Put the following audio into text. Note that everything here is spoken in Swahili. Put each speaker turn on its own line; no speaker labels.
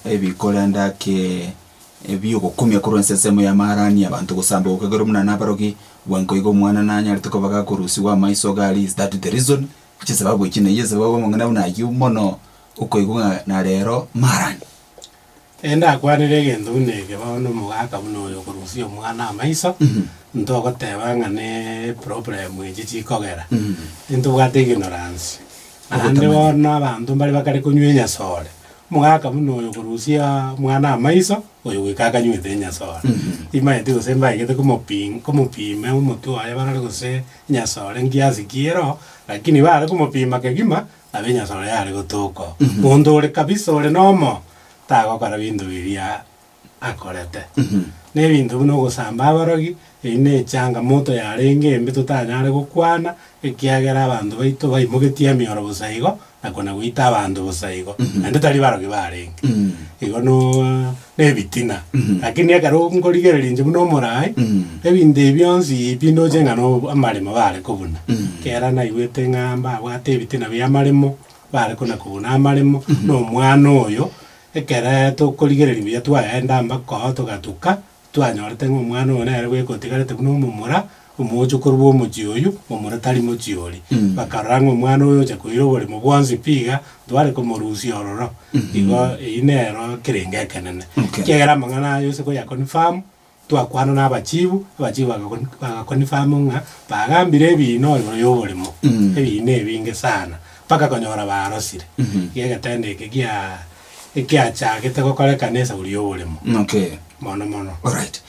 ebikorenda ke ebyogokumya kurwa ensesemo ya marani abantu gusamba ukagero muna nabarogi wankoigo mwana nanya arituko baga kurusiwa maiso gali. Is that the reason? Chisababu ikine yeze babo mungana una yumono ukoigo na rero marani
enda kwanire gendo unege baono mugaka muno yo kurusia mwana maiso ntoko tebanga ne problem eji kogera into bwate ignorance ande wona abantu bali bakari kunywenya sore mugaka muno yo kurusia mwana maiso oyo wikaka nywete nyasore imaete usemba igete kumupime umutu aya barari guse nyasore ngiasi kiero lakini bale kumupima kegima abenya sore yari gutoko mundu uri kabisa uri nomo tago kara bindu biria akorete ne bindu no gusamba abarogi ine changa moto yarenge mbe tutanyare gukwana ekiagera abantu baito baimogetia mioro busaigo nakona guita abantu busaigo ande tari barogi barenge igo no ne bitina lakini akaro ngorigereri nje muno morai ebinde byonzi bino jenga no amarimo bare kubuna kera na iwete ngamba bwate bitina bya marimo bare kuna kubuna amarimo no mwana oyo ekera tukorigereri bya twaenda mbako tugatuka twanyorete ng'omwana one ari gwekotigarete buno mumura umujo kurwo mujioyu mumura tari mujiori bakaranga omwana oyo chakuiro bori mugwanzi piga tware komurusi ororo igo inero kirenge kenene kegera mangana yose ko ya confirm twakwana n'abachibu bagakonfirm nga bagambire bino yo borimo ebine binge sana paka konyora barosire kega tende kegya chake teko kole kanesa uri yo borimo
okay
mono
all right